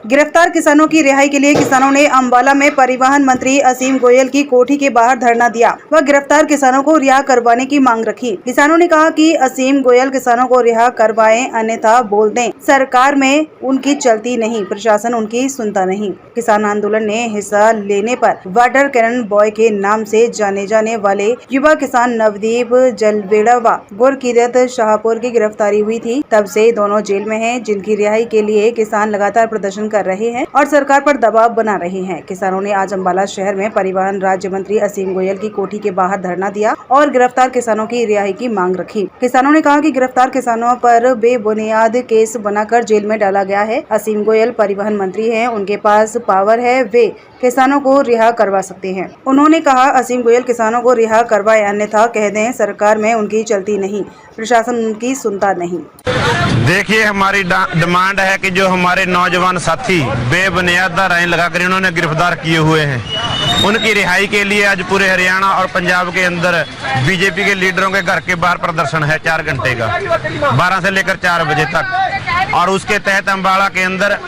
गिरफ्तार किसानों की रिहाई के लिए किसानों ने अम्बाला में परिवहन मंत्री असीम गोयल की कोठी के बाहर धरना दिया व गिरफ्तार किसानों को रिहा करवाने की मांग रखी। किसानों ने कहा कि असीम गोयल किसानों को रिहा करवाएं, अन्यथा बोल दें सरकार में उनकी चलती नहीं, प्रशासन उनकी सुनता नहीं। किसान आंदोलन ने हिस्सा लेने पर वाटर कैनन बॉय के नाम से जाने जाने वाले युवा किसान नवदीप जलवेड़ा व गुरकीरत शाहपुर की गिरफ्तारी हुई थी। तब से दोनों जेल में हैं, जिनकी रिहाई के लिए किसान लगातार प्रदर्शन कर रहे हैं और सरकार पर दबाव बना रहे हैं। किसानों ने आज अम्बाला शहर में परिवहन राज्य मंत्री असीम गोयल की कोठी के बाहर धरना दिया और गिरफ्तार किसानों की रिहाई की मांग रखी। किसानों ने कहा कि गिरफ्तार किसानों पर बेबुनियाद केस बनाकर जेल में डाला गया है। असीम गोयल परिवहन मंत्री हैं, उनके पास पावर है, वे किसानों को रिहा करवा सकते हैं। उन्होंने कहा असीम गोयल किसानों को रिहा करवाए, अन्यथा कह दें सरकार में उनकी चलती नहीं, प्रशासन उनकी सुनता नहीं। देखिए, हमारी डिमांड है कि जो हमारे नौजवान साथी बेबुनियाद लाइन लगाकर इन्होंने गिरफ्तार किए हुए हैं, उनकी रिहाई के लिए आज पूरे हरियाणा और पंजाब के अंदर बीजेपी के लीडरों के घर के बाहर प्रदर्शन है 4 घंटे का, 12 से लेकर 4 बजे तक। और उसके तहत अम्बाला के अंदर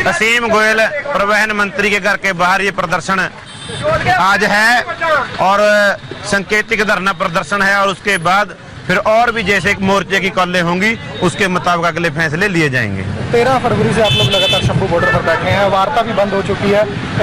असीम गोयल परिवहन मंत्री के घर के बाहर ये प्रदर्शन आज है और सांकेतिक धरना प्रदर्शन है। और उसके बाद फिर और भी जैसे मोर्चे की कॉलें होंगी उसके मुताबिक अगले फैसले लिए जाएंगे। 13 फरवरी से आप लोग लगातार शंभू बॉर्डर पर बैठे हैं, वार्ता भी बंद हो चुकी है,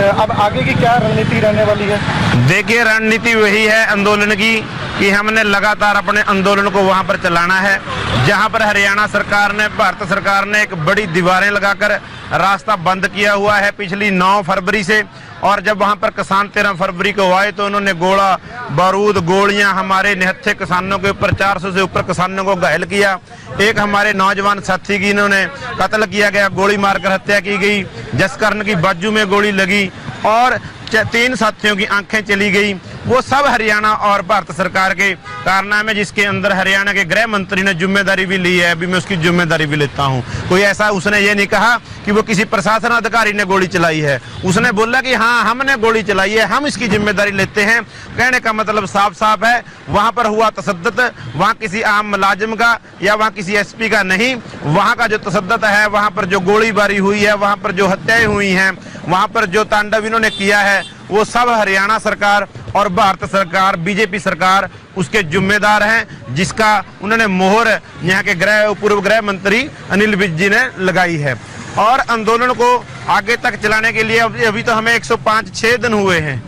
अब आगे की क्या रणनीति रहने वाली है? देखिए, रणनीति वही है आंदोलन की कि हमने लगातार अपने आंदोलन को वहां पर चलाना है जहां पर हरियाणा सरकार ने, भारत सरकार ने एक बड़ी दीवारें लगाकर रास्ता बंद किया हुआ है पिछली 9 फरवरी से। और जब वहां पर किसान 13 फरवरी को आए तो उन्होंने गोला बारूद गोलियां हमारे निहत्थे किसानों के ऊपर, 400 से ऊपर किसानों को घायल किया। एक हमारे नौजवान साथी की इन्होंने कत्ल किया गया, गोली मारकर हत्या की गई। जसकरण की बाजू में गोली लगी और 3 साथियों की आंखें चली गई। वो सब हरियाणा और भारत सरकार के कारनामे, जिसके अंदर हरियाणा के गृह मंत्री ने जिम्मेदारी भी ली है। अभी मैं उसकी जिम्मेदारी भी लेता हूँ। कोई ऐसा उसने ये नहीं कहा कि वो किसी प्रशासन अधिकारी ने गोली चलाई है, उसने बोला कि हाँ हमने गोली चलाई है, हम इसकी जिम्मेदारी लेते हैं। कहने का मतलब साफ साफ है, वहां पर हुआ तशद्दुद वहां किसी आम मुलाजिम का या वहां किसी एसपी का नहीं, वहां का जो तशद्दुद है, वहां पर जो गोलीबारी हुई है, वहां पर जो हत्याएं हुई हैं, वहां पर जो तांडव इन्होंने किया है, वो सब हरियाणा सरकार और भारत सरकार, बीजेपी सरकार उसके जिम्मेदार हैं, जिसका उन्होंने मोहर यहाँ के पूर्व गृह मंत्री अनिल विज जी ने लगाई है। और आंदोलन को आगे तक चलाने के लिए अभी तो हमें 105-6 दिन हुए हैं,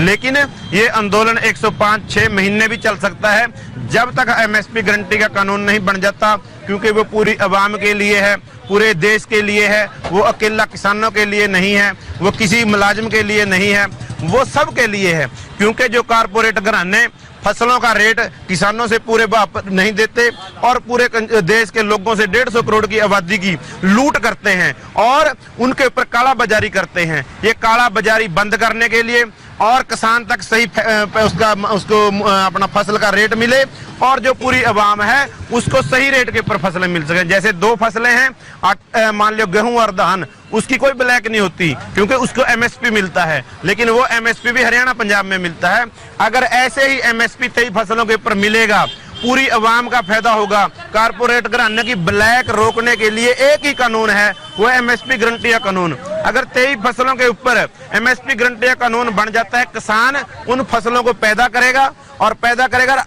लेकिन ये आंदोलन 105-6 महीने भी चल सकता है जब तक एमएसपी गारंटी का कानून नहीं बन जाता, क्योंकि वो पूरी आवाम के लिए है, पूरे देश के लिए है। वो अकेला किसानों के लिए नहीं है, वो किसी मुलाजिम के लिए नहीं है, वो सब के लिए है। क्योंकि जो कारपोरेट घराने फसलों का रेट किसानों से पूरे भाव नहीं देते और पूरे देश के लोगों से 150 करोड़ की आबादी की लूट करते हैं और उनके ऊपर काला बाजारी करते हैं। ये काला बाजारी बंद करने के लिए और किसान तक सही उसको अपना फसल का रेट मिले और जो पूरी आवाम है उसको सही रेट के ऊपर फसलें मिल सके। जैसे 2 फसलें हैं, मान लो गेहूं और धान, उसकी कोई ब्लैक नहीं होती क्योंकि उसको एमएसपी मिलता है, लेकिन वो एमएसपी भी हरियाणा पंजाब में मिलता है। अगर ऐसे ही एमएसपी 23 फसलों के ऊपर मिलेगा, पूरी आवाम का फायदा होगा। कारपोरेट घराने की ब्लैक रोकने के लिए एक ही कानून है, वो एमएसपी गारंटी का कानून। अगर 23 फसलों के ऊपर एमएसपी गारंटी का कानून बन जाता है, किसान उन फसलों को पैदा करेगा और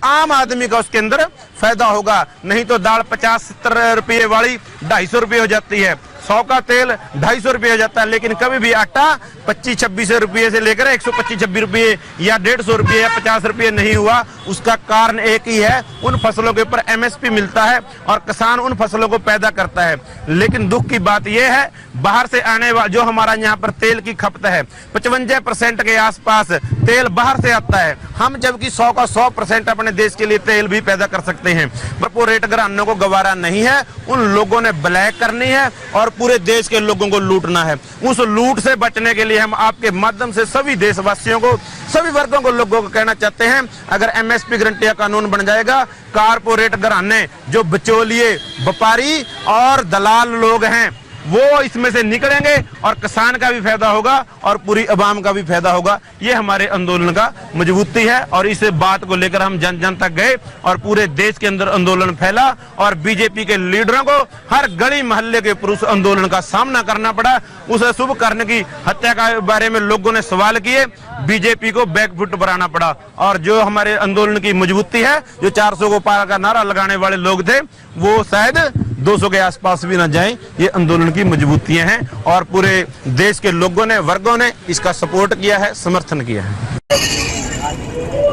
आम आदमी का उसके अंदर फायदा होगा। नहीं तो दाल 50-70 रुपये वाली 250 रुपये हो जाती है, 100 का तेल 250 रुपये हो जाता है, लेकिन कभी भी आटा 25-26 रुपये से लेकर 125-26 रुपये या 150 रुपये या 50 रुपये नहीं हुआ। उसका कारण एक ही है, उन फसलों के ऊपर एमएसपी मिलता है और किसान उन फसलों को पैदा करता है। लेकिन दुख की बात यह है, बाहर से आने वाला जो हमारा यहाँ पर तेल की खपत है 55% के आसपास तेल बाहर से आता है। हम जबकि 100 का 100% अपने देश के लिए तेल भी पैदा कर सकते हैं, कॉर्पोरेट घरानों को गवारा नहीं है। उन लोगों ने ब्लैक करनी है और पूरे देश के लोगों को लूटना है। उस लूट से बचने के लिए हम आपके माध्यम से सभी देशवासियों को, सभी वर्गों को, लोगों को कहना चाहते हैं, अगर एमएसपी गारंटी का कानून बन जाएगा, कारपोरेट घराने जो बिचौलिए, व्यापारी और दलाल लोग हैं, वो इसमें से निकलेंगे और किसान का भी फायदा होगा और पूरी अवाम का भी फायदा होगा। ये हमारे आंदोलन का मजबूती है और इस बात को लेकर हम जन जन तक गए और पूरे देश के अंदर आंदोलन फैला और बीजेपी के लीडरों को हर गली मोहल्ले के पुरुष आंदोलन का सामना करना पड़ा। उसे शुभ करने की हत्या के बारे में लोगों ने सवाल किए, बीजेपी को बैकफुट बनाना पड़ा। और जो हमारे आंदोलन की मजबूती है, जो 400 को पार का नारा लगाने वाले लोग थे वो शायद 200 के आसपास भी ना जाएं। ये आंदोलन की मजबूतियां हैं और पूरे देश के लोगों ने, वर्गों ने इसका सपोर्ट किया है, समर्थन किया है।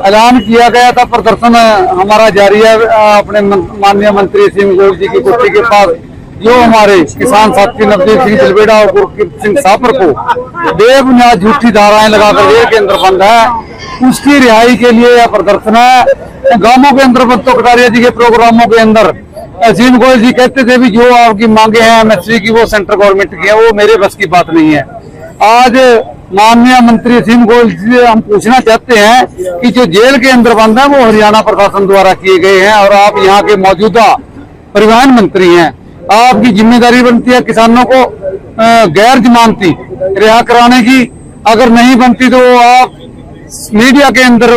ऐलान किया गया था प्रदर्शन हमारा जारी है अपने माननीय मंत्री असीम गोयल जी की कोठी के पास, जो हमारे किसान साथी नवदीप सिंह तिलबेड़ा और गुरकीरत सिंह सापर को बेबुनियाद झूठी धाराएं लगाकर जेल के अंदर बंद है, उसकी रिहाई के लिए यह प्रदर्शन है। गांवों के अंदर बंतो कटारिया जी के प्रोग्रामों के अंदर असीम गोयल जी कहते थे भी जो आपकी मांगे हैं एमएसपी की वो सेंट्रल गवर्नमेंट की है, वो मेरे बस की बात नहीं है। आज माननीय मंत्री असीम गोयल जी से हम पूछना चाहते हैं कि जो जेल के अंदर बंद है वो हरियाणा प्रशासन द्वारा किए गए हैं और आप यहाँ के मौजूदा परिवहन मंत्री हैं, आपकी जिम्मेदारी बनती है किसानों को गैर जमानती रिहा कराने की। अगर नहीं बनती तो आप मीडिया के अंदर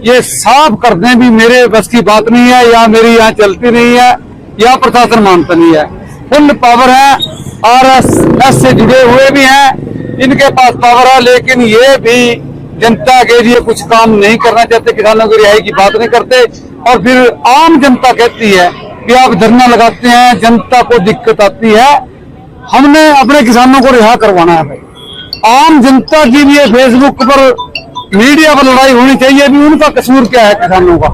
ये साफ कर दें भी मेरे बस की बात नहीं है या मेरी यहाँ चलती नहीं है या प्रशासन मानता नहीं है। फुल पावर है, आरएसएस से जुड़े हुए भी हैं, इनके पास पावर है, लेकिन ये भी जनता के लिए कुछ काम नहीं करना चाहते, किसानों की रिहाई की बात नहीं करते। और फिर आम जनता कहती है कि आप धरना लगाते हैं, जनता को दिक्कत आती है, हमने अपने किसानों को रिहा करवाना है। भाई आम जनता की भी फेसबुक पर मीडिया पर लड़ाई होनी चाहिए, भी उनका कसूर क्या है किसानों का,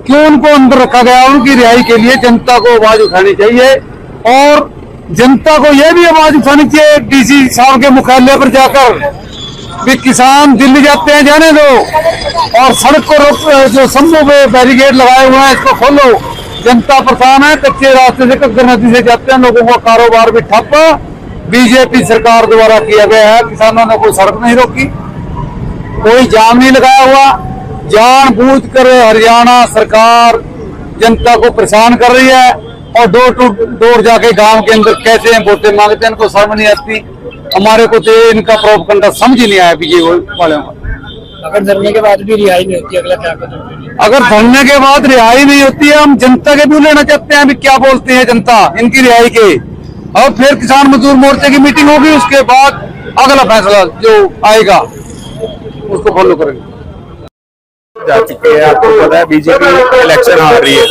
क्यों उनको अंदर रखा गया। उनकी रिहाई के लिए जनता को आवाज उठानी चाहिए और जनता को यह भी आवाज उठानी चाहिए डीसी साहब के मुख्यालय पर जाकर भी किसान दिल्ली जाते हैं जाने दो और सड़क को रोक, जो शंभू पे बैरिकेड लगाए हुए हैं इसको खोलो। जनता परेशान है, कच्चे रास्ते से कग्गर नदी से जाते हैं, लोगों का कारोबार भी ठप बीजेपी सरकार द्वारा किया गया है। किसानों ने कोई सड़क नहीं रोकी, कोई जाम नहीं लगाया हुआ, जानबूझकर हरियाणा सरकार जनता को परेशान कर रही है और डोर टू डोर जाके गांव के अंदर कैसे वोटें मांगते हैं, इनको समझ नहीं आती। हमारे को तो इनका प्रोपगंडा समझ ही नहीं आया बीजेपी वालों को। अगर धरने के बाद भी रिहाई नहीं होती, अगला क्या कदम? अगर धरने के बाद रिहाई नहीं होती है, हम जनता के भी लेना चाहते हैं, अभी क्या बोलती है जनता इनकी रिहाई के, और फिर किसान मजदूर मोर्चे की मीटिंग होगी, उसके बाद अगला फैसला जो आएगा उसको फॉलो करेंगे। जा चुके हैं, आपको पता है बीजेपी इलेक्शन हार रही है।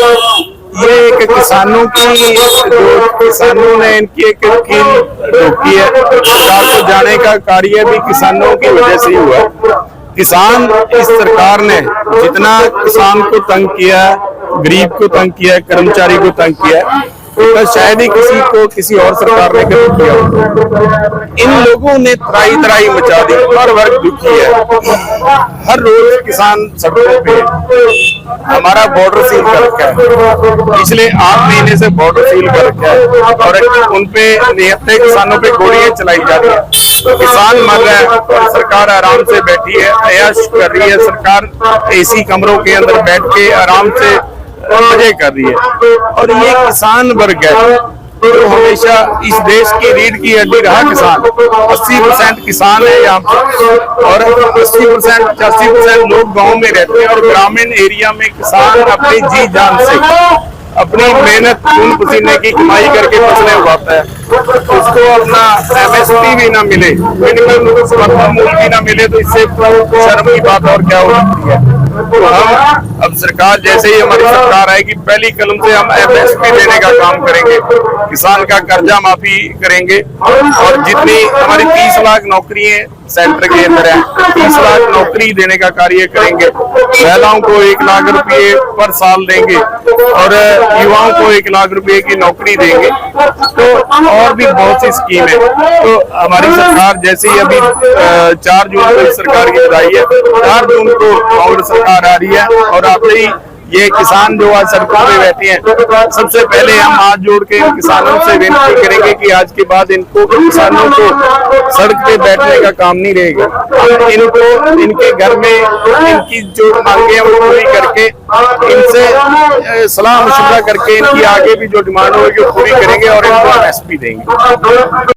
ये एक किसानों की, जो किसानों ने इनकी एक कील रोकी है, सरकार को जाने का कार्य भी किसानों की वजह से ही हुआ। किसान, इस सरकार ने जितना किसान को तंग किया है, गरीब को तंग किया है, कर्मचारी को तंग किया है, तो शायद ही किसी को किसी और सरकार ने कभी किया हो। इन लोगों ने त्राही त्राही मचा दी, हर वर्ग दुखी है, हर रोज किसान सड़कों पे। हमारा बॉर्डर सील कर रखा है, पिछले 8 महीने से बॉर्डर सील कर रखा है और उनपे निहत्थे किसानों पे गोलियां चलाई जा रही है। किसान मर रहा है और सरकार आराम से बैठी है, ऐश कर रही है। सरकार एसी कमरों के अंदर बैठ के आराम से मजे कर रही है। और ये किसान वर्ग है जो हमेशा इस देश की रीढ़ की हड्डी रहा। किसान 80% किसान है यहाँ पे और 80% 85% लोग गांव में रहते हैं और ग्रामीण एरिया में किसान अपनी जी जान से, अपनी मेहनत, खून पसीने की कमाई करके फसलें उगाता है। उसको अपना एमएसपी भी ना मिले, मिनिमम समर्थन मूल्य भी ना मिले, तो इससे शर्म की बात और क्या हो सकती है। तो हम अब सरकार, जैसे ही हमारी सरकार आएगी, पहली कलम से हम एमएसपी देने का काम करेंगे, किसान का कर्जा माफी करेंगे और जितनी हमारी 30 लाख नौकरियां सेंटर के अंदर है, 30 लाख नौकरी देने का कार्य करेंगे। महिलाओं को 1 लाख रुपए पर साल देंगे और युवाओं को 1 लाख रुपए की नौकरी देंगे। तो और भी बहुत सी स्कीम है। तो हमारी सरकार जैसे ही अभी 4 जून को इस सरकार की बधाई है, 4 जून को कांग्रेस सरकार आ रही है और आते ही ये किसान जो आज सड़कों पे बैठे हैं, सबसे पहले हम हाथ जोड़ के किसानों से विनती करेंगे कि आज के बाद इनको, किसानों को सड़क पे बैठने का काम नहीं रहेगा। इनको इनके घर में इनकी जो मांगे हैं वो पूरी करके, इनसे सलाह मशवरा करके इनकी आगे भी जो डिमांड होगी वो पूरी करेंगे और इनको एमएसपी देंगे।